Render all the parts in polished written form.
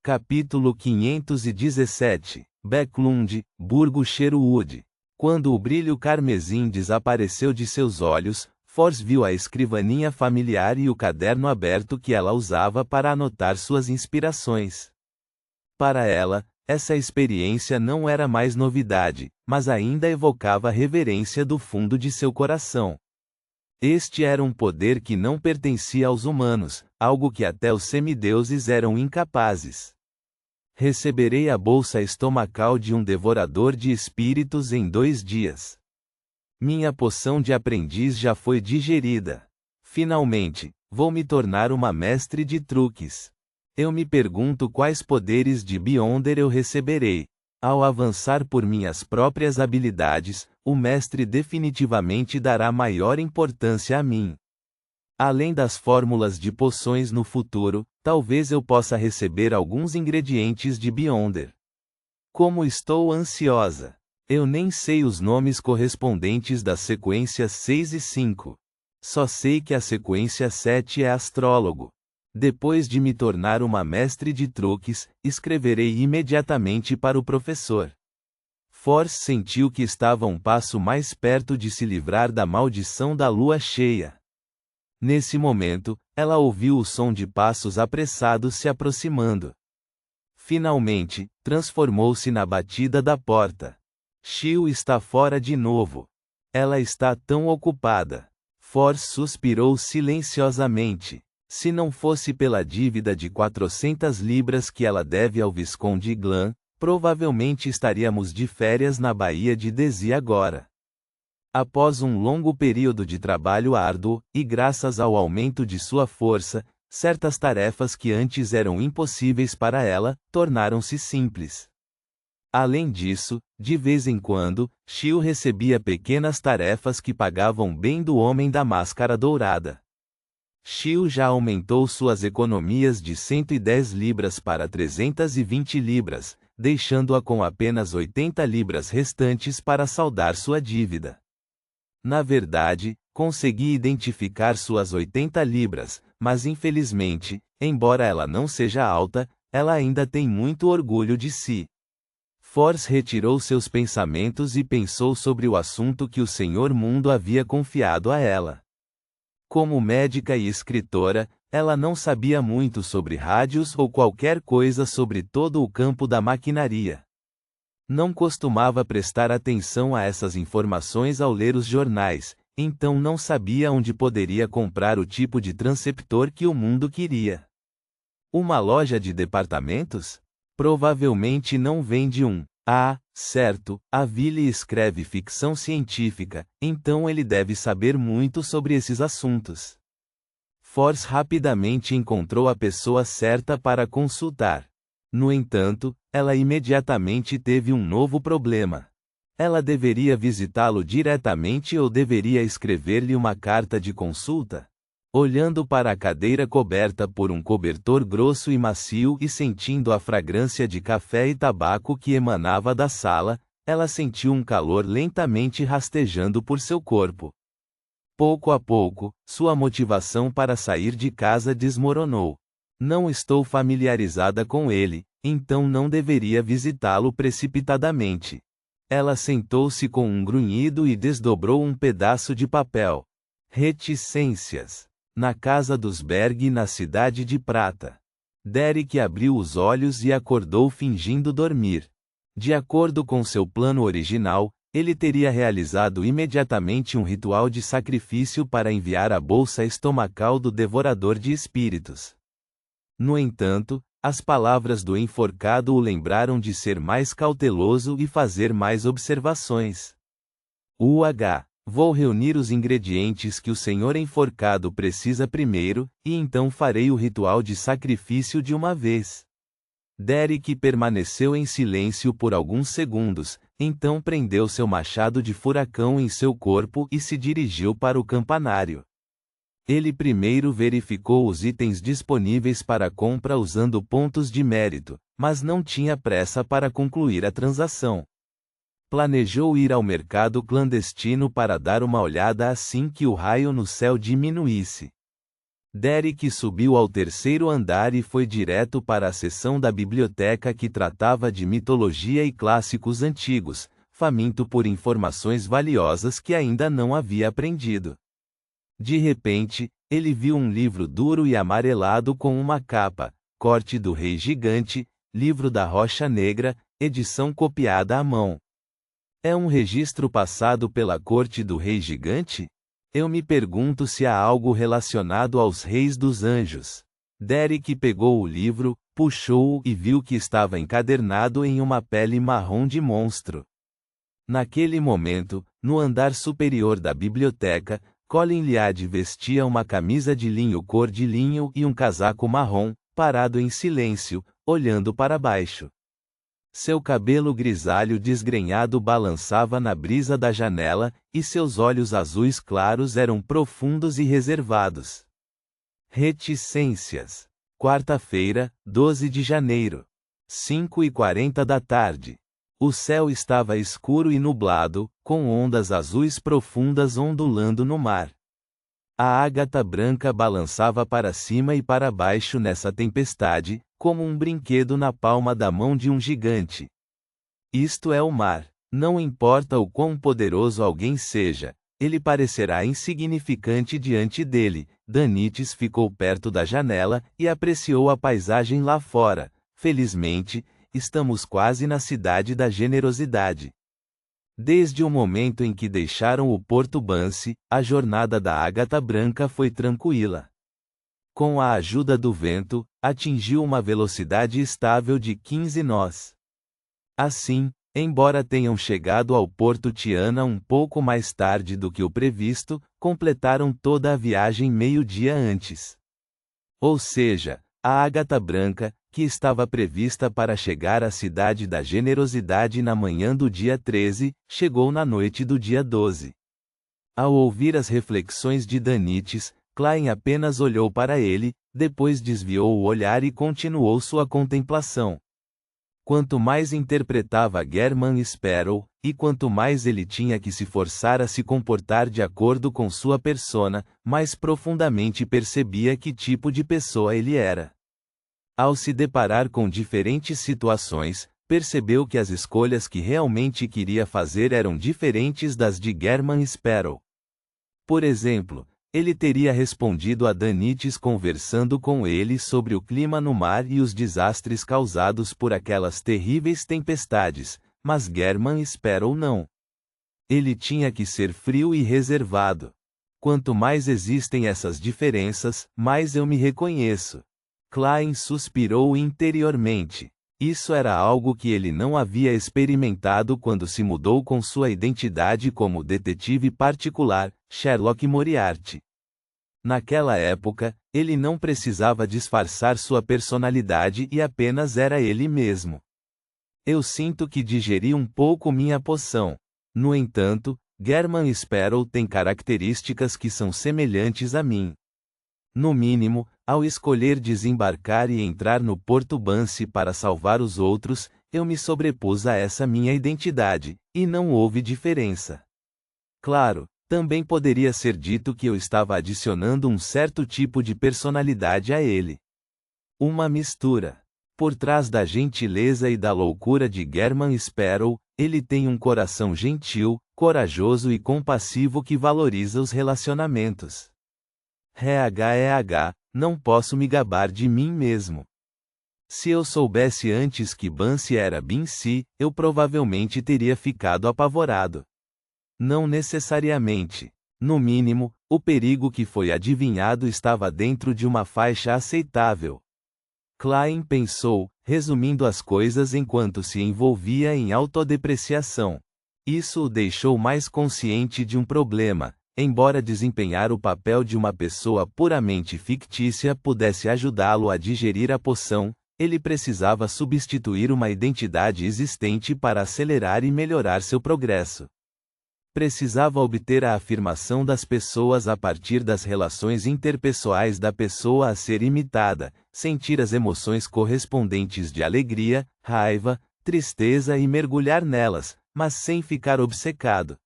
Capítulo 517. Backlund, Burgo Sherwood. Quando o brilho carmesim desapareceu de seus olhos, Force viu a escrivaninha familiar e o caderno aberto que ela usava para anotar suas inspirações. Para ela, essa experiência não era mais novidade, mas ainda evocava reverência do fundo de seu coração. Este era um poder que não pertencia aos humanos, algo que até os semideuses eram incapazes. Receberei a bolsa estomacal de um devorador de espíritos em 2 dias. Minha poção de aprendiz já foi digerida. Finalmente, vou me tornar uma mestre de truques. Eu me pergunto quais poderes de Beyonder eu receberei. Ao avançar por minhas próprias habilidades, o mestre definitivamente dará maior importância a mim. Além das fórmulas de poções no futuro, talvez eu possa receber alguns ingredientes de Beyonder. Como estou ansiosa! Eu nem sei os nomes correspondentes das sequências 6 e 5. Só sei que a sequência 7 é astrólogo. Depois de me tornar uma mestre de truques, escreverei imediatamente para o professor. Force sentiu que estava um passo mais perto de se livrar da maldição da lua cheia. Nesse momento, ela ouviu o som de passos apressados se aproximando. Finalmente, transformou-se na batida da porta. Shio está fora de novo. Ela está tão ocupada. Force suspirou silenciosamente. Se não fosse pela dívida de 400 libras que ela deve ao Visconde Glan, provavelmente estaríamos de férias na Baía de Desi agora. Após um longo período de trabalho árduo, e graças ao aumento de sua força, certas tarefas que antes eram impossíveis para ela, tornaram-se simples. Além disso, de vez em quando, Shio recebia pequenas tarefas que pagavam bem do homem da máscara dourada. Shio já aumentou suas economias de 110 libras para 320 libras, deixando-a com apenas 80 libras restantes para saldar sua dívida. Na verdade, consegui identificar suas 80 libras, mas infelizmente, embora ela não seja alta, ela ainda tem muito orgulho de si. Force retirou seus pensamentos e pensou sobre o assunto que o Senhor Mundo havia confiado a ela. Como médica e escritora, ela não sabia muito sobre rádios ou qualquer coisa sobre todo o campo da maquinaria. Não costumava prestar atenção a essas informações ao ler os jornais, então não sabia onde poderia comprar o tipo de transceptor que o mundo queria. Uma loja de departamentos? Provavelmente não vende um. Ah, certo, a Ville escreve ficção científica, então ele deve saber muito sobre esses assuntos. Force rapidamente encontrou a pessoa certa para consultar. No entanto, ela imediatamente teve um novo problema. Ela deveria visitá-lo diretamente ou deveria escrever-lhe uma carta de consulta? Olhando para a cadeira coberta por um cobertor grosso e macio e sentindo a fragrância de café e tabaco que emanava da sala, ela sentiu um calor lentamente rastejando por seu corpo. Pouco a pouco, sua motivação para sair de casa desmoronou. Não estou familiarizada com ele, então não deveria visitá-lo precipitadamente. Ela sentou-se com um grunhido e desdobrou um pedaço de papel. Reticências. Na casa dos Berg na Cidade de Prata. Derek abriu os olhos e acordou fingindo dormir. De acordo com seu plano original, ele teria realizado imediatamente um ritual de sacrifício para enviar a bolsa estomacal do devorador de espíritos. No entanto, as palavras do enforcado o lembraram de ser mais cauteloso e fazer mais observações. Vou reunir os ingredientes que o senhor enforcado precisa primeiro, e então farei o ritual de sacrifício de uma vez. Derek permaneceu em silêncio por alguns segundos, então prendeu seu machado de furacão em seu corpo e se dirigiu para o campanário. Ele primeiro verificou os itens disponíveis para compra usando pontos de mérito, mas não tinha pressa para concluir a transação. Planejou ir ao mercado clandestino para dar uma olhada assim que o raio no céu diminuísse. Derek subiu ao terceiro andar e foi direto para a seção da biblioteca que tratava de mitologia e clássicos antigos, faminto por informações valiosas que ainda não havia aprendido. De repente, ele viu um livro duro e amarelado com uma capa, corte do Rei Gigante, livro da Rocha Negra, edição copiada à mão. É um registro passado pela corte do Rei Gigante? Eu me pergunto se há algo relacionado aos reis dos anjos. Derek pegou o livro, puxou-o e viu que estava encadernado em uma pele marrom de monstro. Naquele momento, no andar superior da biblioteca, Colin Liad vestia uma camisa de linho cor de linho e um casaco marrom, parado em silêncio, olhando para baixo. Seu cabelo grisalho desgrenhado balançava na brisa da janela, e seus olhos azuis claros eram profundos e reservados. Reticências. Quarta-feira, 12 de janeiro. 5h40 da tarde. O céu estava escuro e nublado, com ondas azuis profundas ondulando no mar. A ágata branca balançava para cima e para baixo nessa tempestade, como um brinquedo na palma da mão de um gigante. Isto é o mar. Não importa o quão poderoso alguém seja, ele parecerá insignificante diante dele. Danites ficou perto da janela e apreciou a paisagem lá fora. Felizmente, estamos quase na cidade da generosidade. Desde o momento em que deixaram o Porto Bansi, a jornada da ágata branca foi tranquila. Com a ajuda do vento, atingiu uma velocidade estável de 15 nós. Assim, embora tenham chegado ao Porto Tiana um pouco mais tarde do que o previsto, completaram toda a viagem meio-dia antes. Ou seja, a ágata branca, que estava prevista para chegar à cidade da generosidade na manhã do dia 13, chegou na noite do dia 12. Ao ouvir as reflexões de Danites, Klein apenas olhou para ele, depois desviou o olhar e continuou sua contemplação. Quanto mais interpretava German Sparrow, e quanto mais ele tinha que se forçar a se comportar de acordo com sua persona, mais profundamente percebia que tipo de pessoa ele era. Ao se deparar com diferentes situações, percebeu que as escolhas que realmente queria fazer eram diferentes das de German Sparrow. Por exemplo, ele teria respondido a Danites conversando com ele sobre o clima no mar e os desastres causados por aquelas terríveis tempestades, mas German Sparrow não. Ele tinha que ser frio e reservado. Quanto mais existem essas diferenças, mais eu me reconheço. Klein suspirou interiormente. Isso era algo que ele não havia experimentado quando se mudou com sua identidade como detetive particular, Sherlock Moriarty. Naquela época, ele não precisava disfarçar sua personalidade e apenas era ele mesmo. Eu sinto que digeri um pouco minha poção. No entanto, German Sparrow tem características que são semelhantes a mim. No mínimo, ao escolher desembarcar e entrar no Porto Bansi para salvar os outros, eu me sobrepus a essa minha identidade, e não houve diferença. Claro, também poderia ser dito que eu estava adicionando um certo tipo de personalidade a ele. Uma mistura. Por trás da gentileza e da loucura de German Sparrow, ele tem um coração gentil, corajoso e compassivo que valoriza os relacionamentos. Não posso me gabar de mim mesmo. Se eu soubesse antes que Bansi era Binsi, eu provavelmente teria ficado apavorado. Não necessariamente. No mínimo, o perigo que foi adivinhado estava dentro de uma faixa aceitável. Klein pensou, resumindo as coisas enquanto se envolvia em autodepreciação. Isso o deixou mais consciente de um problema. Embora desempenhar o papel de uma pessoa puramente fictícia pudesse ajudá-lo a digerir a poção, ele precisava substituir uma identidade existente para acelerar e melhorar seu progresso. Precisava obter a afirmação das pessoas a partir das relações interpessoais da pessoa a ser imitada, sentir as emoções correspondentes de alegria, raiva, tristeza e mergulhar nelas, mas sem ficar obcecado.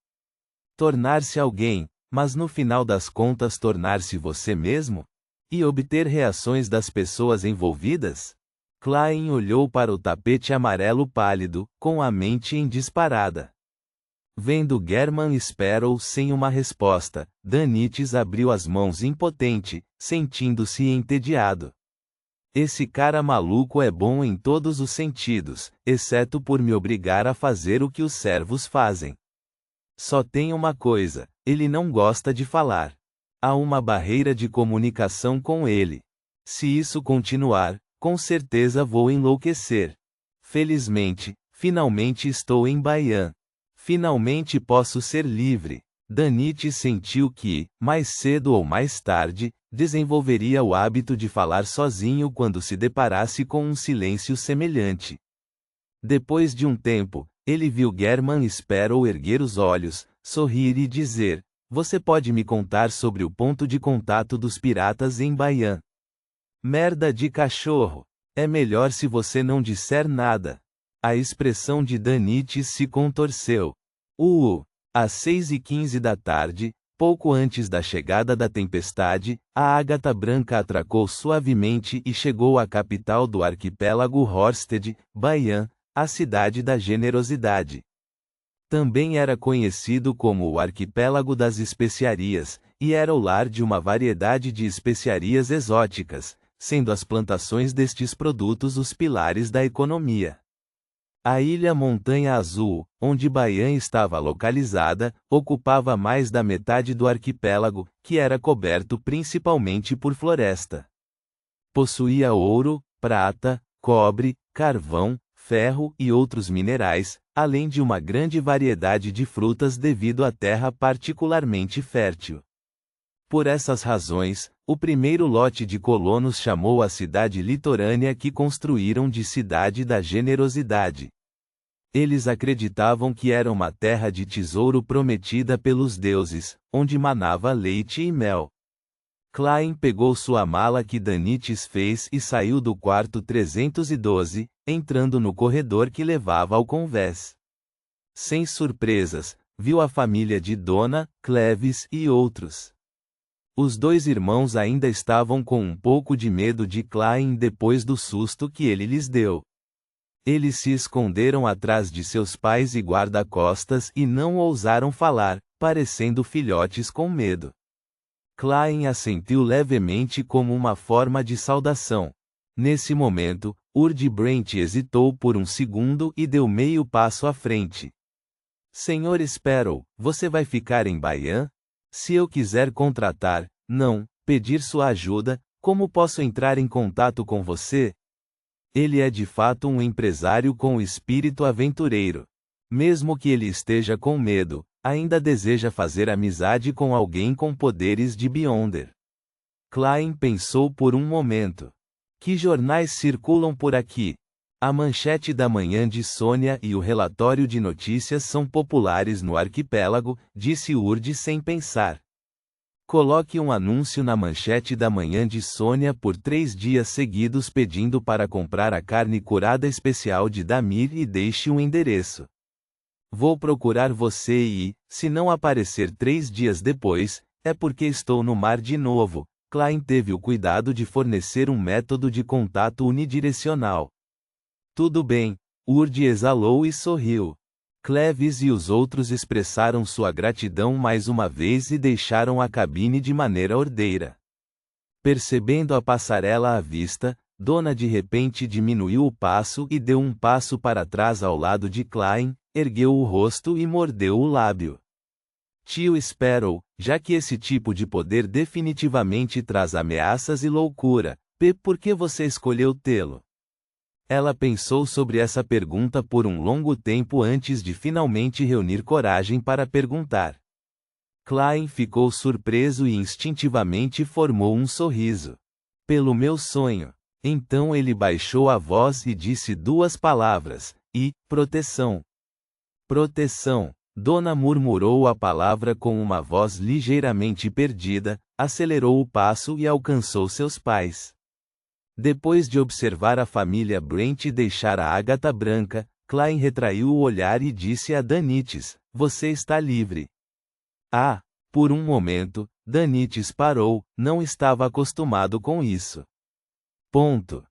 Tornar-se alguém, mas no final das contas tornar-se você mesmo? E obter reações das pessoas envolvidas? Klein olhou para o tapete amarelo pálido, com a mente em disparada. Vendo German Sparrow sem uma resposta, Danites abriu as mãos impotente, sentindo-se entediado. Esse cara maluco é bom em todos os sentidos, exceto por me obrigar a fazer o que os servos fazem. Só tem uma coisa, ele não gosta de falar. Há uma barreira de comunicação com ele. Se isso continuar, com certeza vou enlouquecer. Felizmente, finalmente estou em Baian. Finalmente posso ser livre. Danite sentiu que, mais cedo ou mais tarde, desenvolveria o hábito de falar sozinho quando se deparasse com um silêncio semelhante. Depois de um tempo, ele viu German Sparrow erguer os olhos, sorrir e dizer: "Você pode me contar sobre o ponto de contato dos piratas em Baian?" Merda de cachorro. É melhor se você não disser nada. A expressão de Danites se contorceu. Às 6h15 da tarde, pouco antes da chegada da tempestade, a ágata branca atracou suavemente e chegou à capital do arquipélago Horsted, Baian, a cidade da generosidade. Também era conhecido como o arquipélago das especiarias, e era o lar de uma variedade de especiarias exóticas, sendo as plantações destes produtos os pilares da economia. A ilha Montanha Azul, onde Baian estava localizada, ocupava mais da metade do arquipélago, que era coberto principalmente por floresta. Possuía ouro, prata, cobre, carvão, ferro e outros minerais, além de uma grande variedade de frutas devido à terra particularmente fértil. Por essas razões, o primeiro lote de colonos chamou a cidade litorânea que construíram de Cidade da Generosidade. Eles acreditavam que era uma terra de tesouro prometida pelos deuses, onde manava leite e mel. Klein pegou sua mala que Danites fez e saiu do quarto 312, entrando no corredor que levava ao convés. Sem surpresas, viu a família de Dona, Cleves e outros. Os dois irmãos ainda estavam com um pouco de medo de Klein depois do susto que ele lhes deu. Eles se esconderam atrás de seus pais e guarda-costas e não ousaram falar, parecendo filhotes com medo. Klein assentiu levemente como uma forma de saudação. Nesse momento, Urd Brent hesitou por um segundo e deu meio passo à frente. Senhor Sparrow, você vai ficar em Baian? Se eu quiser contratar, pedir sua ajuda, como posso entrar em contato com você? Ele é de fato um empresário com espírito aventureiro. Mesmo que ele esteja com medo, ainda deseja fazer amizade com alguém com poderes de Beyonder. Klein pensou por um momento. Que jornais circulam por aqui? A manchete da manhã de Sônia e o relatório de notícias são populares no arquipélago, disse Urd sem pensar. Coloque um anúncio na manchete da manhã de Sônia por 3 dias seguidos pedindo para comprar a carne curada especial de Damir e deixe um endereço. Vou procurar você e, se não aparecer 3 dias depois, é porque estou no mar de novo. Klein teve o cuidado de fornecer um método de contato unidirecional. Tudo bem, Urd exalou e sorriu. Cleves e os outros expressaram sua gratidão mais uma vez e deixaram a cabine de maneira ordeira. Percebendo a passarela à vista, Dona de repente diminuiu o passo e deu um passo para trás ao lado de Klein, ergueu o rosto e mordeu o lábio. Tio Sparrow, já que esse tipo de poder definitivamente traz ameaças e loucura, por que você escolheu tê-lo? Ela pensou sobre essa pergunta por um longo tempo antes de finalmente reunir coragem para perguntar. Klein ficou surpreso e instintivamente formou um sorriso. Pelo meu sonho. Então ele baixou a voz e disse 2 palavras, proteção. Proteção. Dona murmurou a palavra com uma voz ligeiramente perdida, acelerou o passo e alcançou seus pais. Depois de observar a família Brent deixar a ágata branca, Klein retraiu o olhar e disse a Danites: "Você está livre." "Ah, Por um momento, Danites parou, não estava acostumado com isso. Ponto.